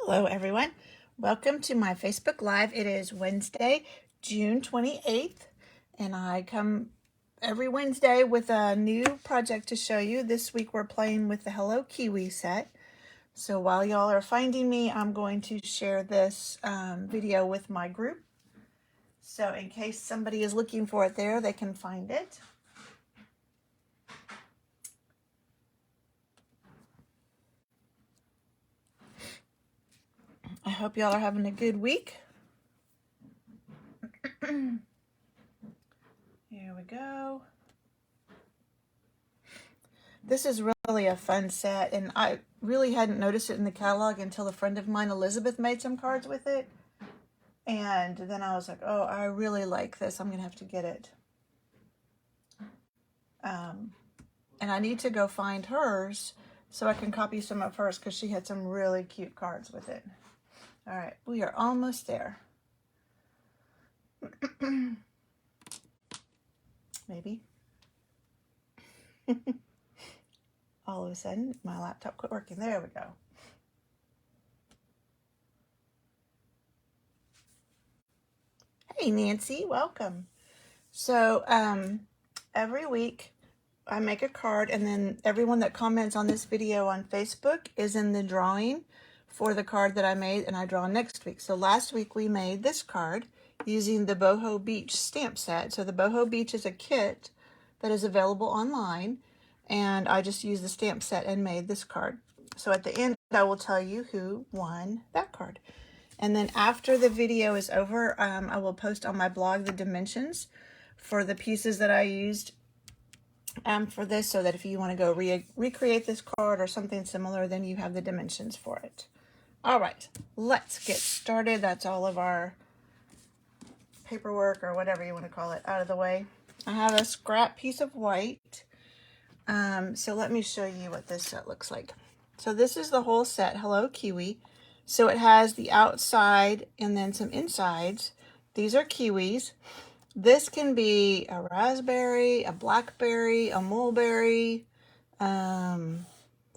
Hello everyone, welcome to my Facebook Live. It is Wednesday, June 28th, and I come every Wednesday with a new project to show you. This week we're playing with the Hello Kiwi set. So while y'all are finding me, I'm going to share this video with my group. So in case somebody is looking for it there, they can find it. I hope y'all are having a good week. Here we go. This is really a fun set, and I really hadn't noticed it in the catalog until a friend of mine, Elizabeth, made some cards with it. And then I was like, oh, I really like this. I'm going to have to get it. And I need to go find hers so I can copy some of hers because she had some really cute cards with it. All right, we are almost there. Maybe. All of a sudden, my laptop quit working. There we go. Hey, Nancy, welcome. So every week I make a card, and then everyone that comments on this video on Facebook is in the drawing for the card that I made, and I draw next week. So last week we made this card using the Boho Beach stamp set. So the Boho Beach is a kit that is available online, and I just used the stamp set and made this card. So at the end, I will tell you who won that card. And then after the video is over, I will post on my blog the dimensions for the pieces that I used for this, so that if you want to go recreate this card or something similar, then you have the dimensions for it. All right, let's get started. That's all of our paperwork, or whatever you want to call it, out of the way. I have a scrap piece of white. So let me show you what this set looks like. So this is the whole set, Hello Kiwi. So it has the outside and then some insides. These are kiwis. This can be a raspberry, a blackberry, a mulberry.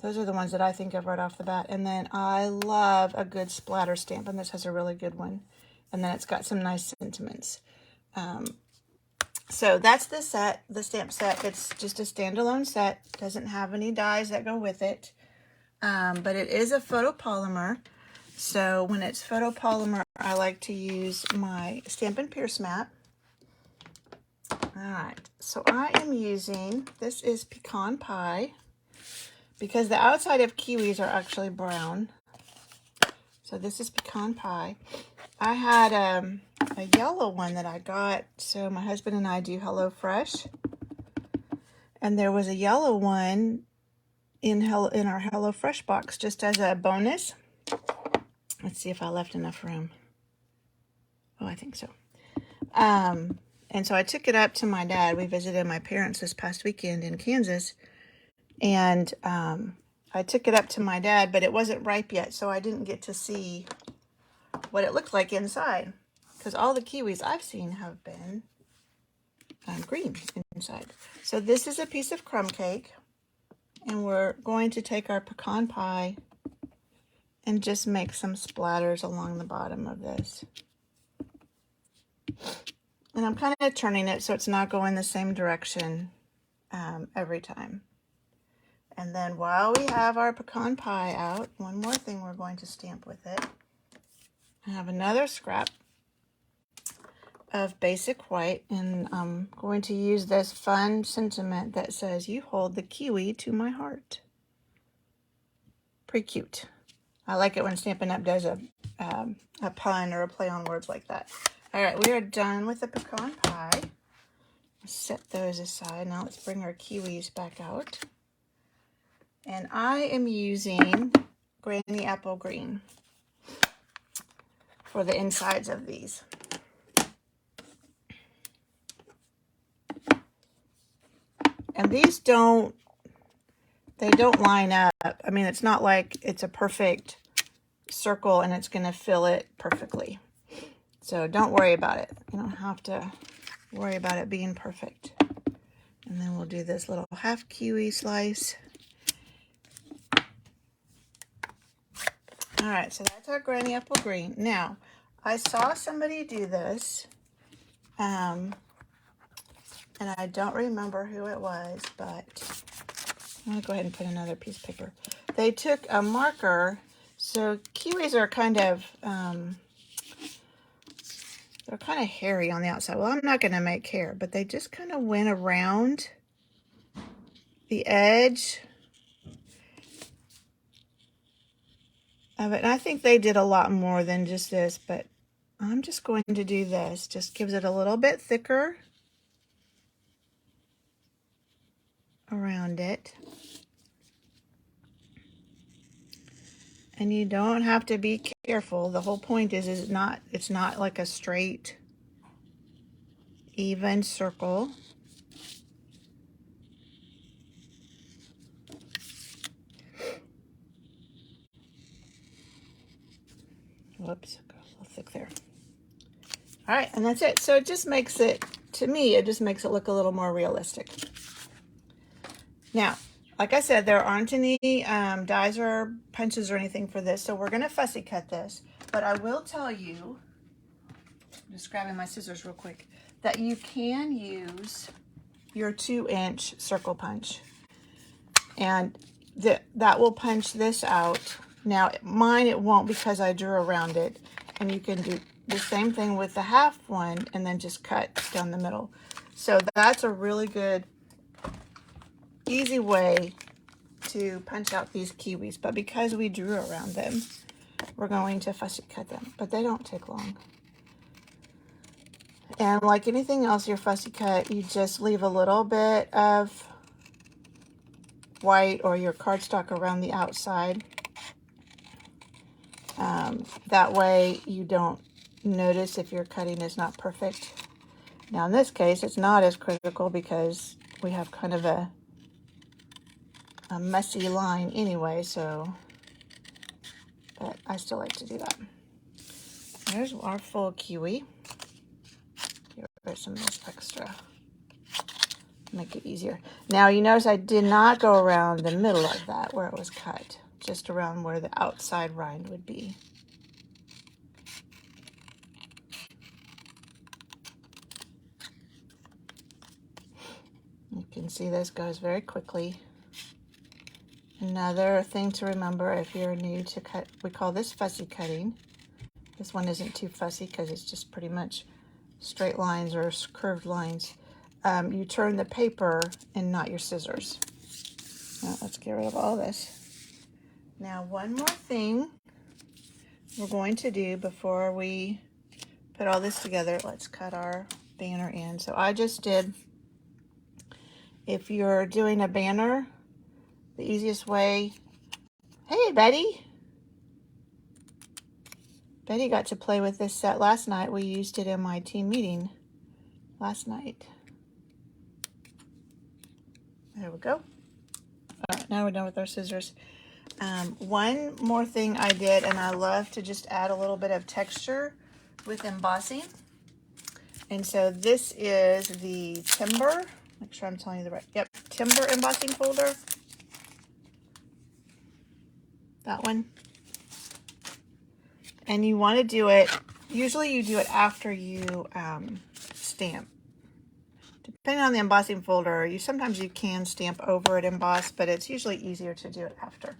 Those are the ones that I think of right off the bat. And then I love a good splatter stamp, and this has a really good one. And then it's got some nice sentiments. So that's the set, the stamp set. It's just a standalone set. Doesn't have any dies that go with it. But it is a photopolymer. So when it's photopolymer, I like to use my Stampin' Pierce mat. All right, so I am using, this is pecan pie, because the outside of kiwis are actually brown. So this is pecan pie. I had a yellow one that I got. So my husband and I do Hello Fresh, and there was a yellow one in our Hello Fresh box just as a bonus. Let's see if I left enough room. Oh, I think so. And so I took it up to my dad. We visited my parents this past weekend in Kansas, and I took it up to my dad, but it wasn't ripe yet, so I didn't get to see what it looked like inside, because all the kiwis I've seen have been green inside. So this is a piece of crumb cake, and we're going to take our pecan pie and just make some splatters along the bottom of this. And I'm kind of turning it so it's not going the same direction every time. And then while we have our pecan pie out, one more thing we're going to stamp with it. I have another scrap of basic white, and I'm going to use this fun sentiment that says, "You hold the kiwi to my heart." Pretty cute. I like it when Stampin' Up! Does a pun or a play on words like that. All right, we are done with the pecan pie. Set those aside. Now let's bring our kiwis back out. And I am using Granny Apple Green for the insides of these. And these don't line up. I mean, it's not like it's a perfect circle and it's going to fill it perfectly. So don't worry about it. You don't have to worry about it being perfect. And then we'll do this little half kiwi slice. All right, so that's our granny apple green. Now, I saw somebody do this, and I don't remember who it was, but I'm gonna go ahead and put another piece of paper. They took a marker, so kiwis are kind of, they're kind of hairy on the outside. Well, I'm not gonna make hair, but they just kind of went around the edge of it. And I think they did a lot more than just this, but I'm just going to do this. Just gives it a little bit thicker around it. And you don't have to be careful. The whole point is it's not like a straight, even circle. Whoops, got a little thick there. All right, and that's it. So it just makes it, to me, it just makes it look a little more realistic. Now, like I said, there aren't any dies or punches or anything for this, so we're gonna fussy cut this. But I will tell you, I'm just grabbing my scissors real quick, that you can use your 2-inch circle punch. And that will punch this out. Now, mine, it won't because I drew around it. And you can do the same thing with the half one and then just cut down the middle. So that's a really good, easy way to punch out these kiwis. But because we drew around them, we're going to fussy cut them. But they don't take long. And like anything else, your fussy cut, you just leave a little bit of white or your cardstock around the outside. That way you don't notice if your cutting is not perfect. Now in this case, it's not as critical because we have kind of a messy line anyway, so, but I still like to do that. There's our full kiwi. Get rid of some of this extra. Make it easier. Now you notice I did not go around the middle of that where it was cut, just around where the outside rind would be. You can see this goes very quickly. Another thing to remember if you're new to cut, we call this fussy cutting. This one isn't too fussy because it's just pretty much straight lines or curved lines. You turn the paper and not your scissors. Now let's get rid of all this. Now one more thing we're going to do before we put all this together. Let's cut our banner in. So I just did, if you're doing a banner, the easiest way, hey Betty. Betty got to play with this set last night. We used it in my team meeting last night. There we go. All right, now we're done with our scissors. One more thing I did, and I love to just add a little bit of texture with embossing. And so this is the Timber, make sure I'm telling you the right, yep, Timber embossing folder. That one. And you want to do it, usually you do it after you stamp. Depending on the embossing folder, sometimes you can stamp over it emboss, but it's usually easier to do it after.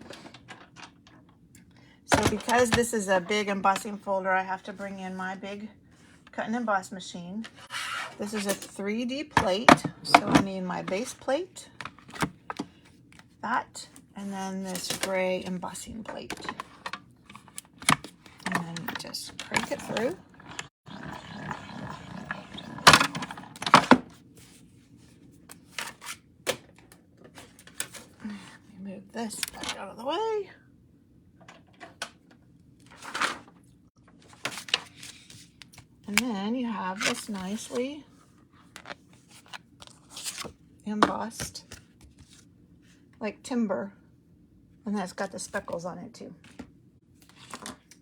So because this is a big embossing folder, I have to bring in my big cut and emboss machine. This is a 3D plate, so I need my base plate, that, and then this gray embossing plate. And then just crank it through. Move this back out of the way. And then you have this nicely embossed, like timber. And then it's got the speckles on it too.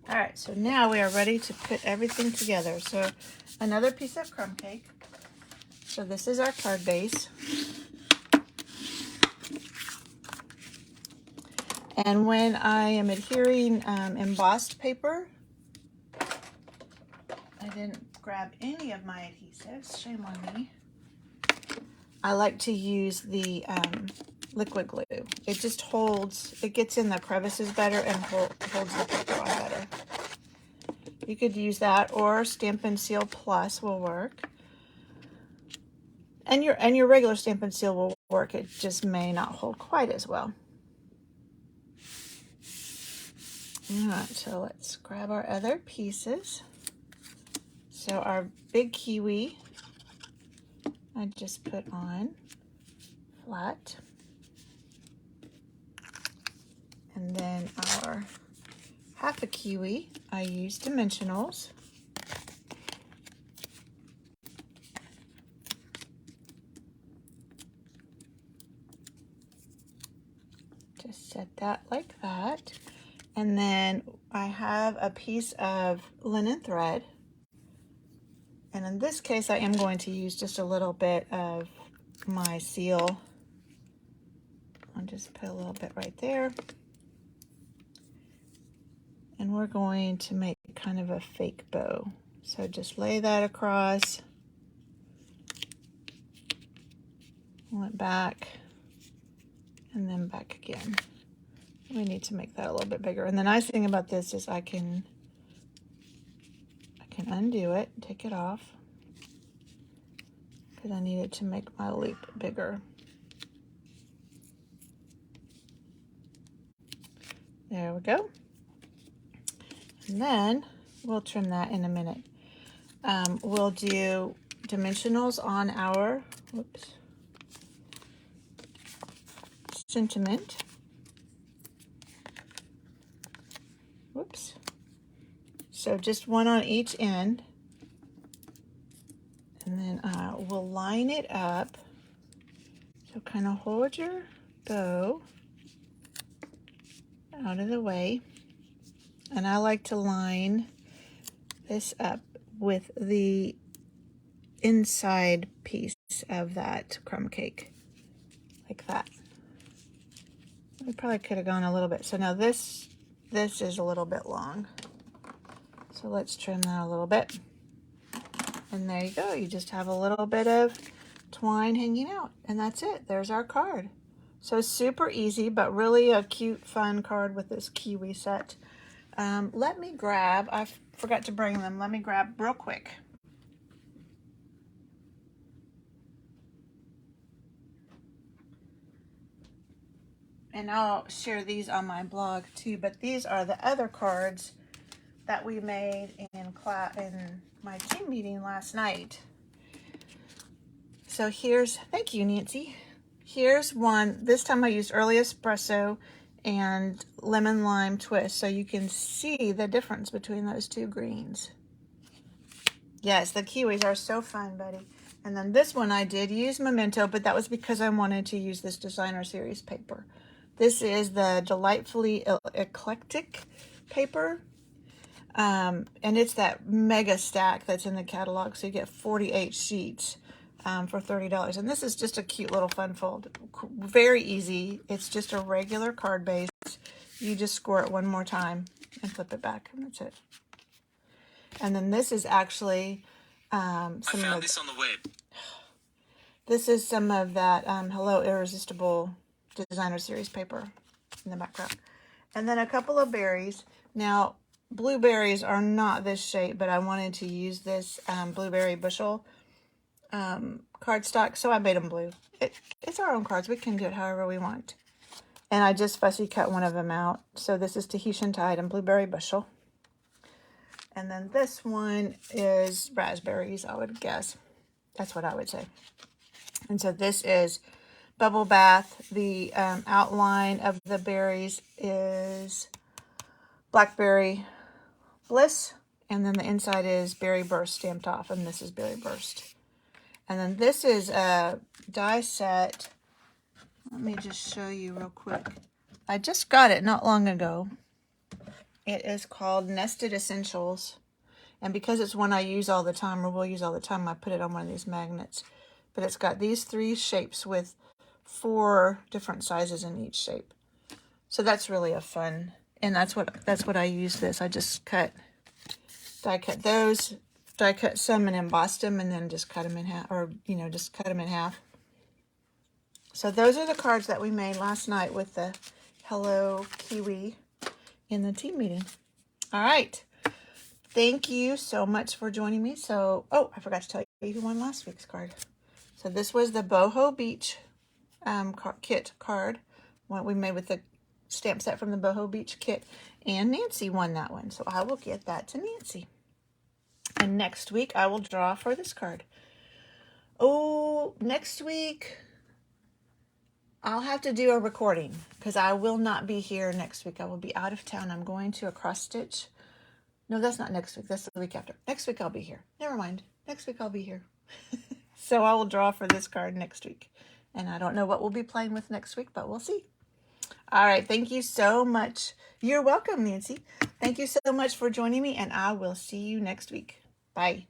All right, so now we are ready to put everything together. So another piece of crumb cake. So this is our card base. And when I am adhering embossed paper, I didn't grab any of my adhesives, shame on me. I like to use the liquid glue. It just holds, it gets in the crevices better and holds the paper on better. You could use that, or Stampin' Seal Plus will work. And your regular Stampin' Seal will work. It just may not hold quite as well. All right, so let's grab our other pieces. So our big kiwi, I just put on flat. And then our half a kiwi, I use dimensionals. Just set that like that. And then I have a piece of linen thread. And in this case, I am going to use just a little bit of my seal. I'll just put a little bit right there. And we're going to make kind of a fake bow. So just lay that across. Pull it back. And then back again. We need to make that a little bit bigger. And the nice thing about this is I can undo it, take it off, because I needed to make my loop bigger. There we go. And then we'll trim that in a minute. We'll do dimensionals on our, sentiment. Whoops. So just one on each end. And then we'll line it up. So kind of hold your bow out of the way. And I like to line this up with the inside piece of that crumb cake, like that. We probably could have gone a little bit. So now this is a little bit long. So let's trim that a little bit. And there you go. You just have a little bit of twine hanging out. And that's it. There's our card. So super easy, but really a cute, fun card with this kiwi set. Let me grab, I forgot to bring them. Let me grab real quick. And I'll share these on my blog too, but these are the other cards that we made in my team meeting last night. So thank you, Nancy. Here's one. This time I used early espresso and lemon lime twist, so you can see the difference between those two greens. Yes, the kiwis are so fun, buddy. And then this one I did use memento, but that was because I wanted to use this designer series paper. This is the Delightfully Eclectic paper. And it's that mega stack that's in the catalog. So you get 48 sheets for $30. And this is just a cute little fun fold. Very easy. It's just a regular card base. You just score it one more time and flip it back, and that's it. And then this is actually this on the web. This is some of that Hello Irresistible designer series paper in the background. And then a couple of berries. Now, blueberries are not this shape, but I wanted to use this blueberry bushel cardstock, so I made them blue. It's our own cards. We can do it however we want. And I just fussy cut one of them out. So this is Tahitian Tide and Blueberry Bushel. And then this one is raspberries, I would guess. That's what I would say. And so this is Bubble Bath. The outline of the berries is Blackberry Bliss. And then the inside is Berry Burst stamped off. And this is Berry Burst. And then this is a die set. Let me just show you real quick. I just got it not long ago. It is called Nested Essentials. And because it's one I use all the time, or will use all the time, I put it on one of these magnets. But it's got these 3 shapes with 4 different sizes in each shape. So that's really a fun, and that's what I use this. I just die cut those, die cut some and embossed them, and then just cut them in half, or, you know, just cut them in half. So those are the cards that we made last night with the Hello Kiwi in the team meeting. All right. Thank you so much for joining me. So, oh, I forgot to tell you who won last week's card. So this was the Boho Beach kit card, what we made with the stamp set from the Boho Beach kit, and Nancy won that one. So I will get that to Nancy. And next week I will draw for this card. Oh, next week I'll have to do a recording because I will not be here next week. I will be out of town. I'm going to a cross stitch. No, that's not next week. That's the week after. Next week I'll be here. Never mind. Next week I'll be here. So I will draw for this card next week. And I don't know what we'll be playing with next week, but we'll see. All right. Thank you so much. You're welcome, Nancy. Thank you so much for joining me, and I will see you next week. Bye.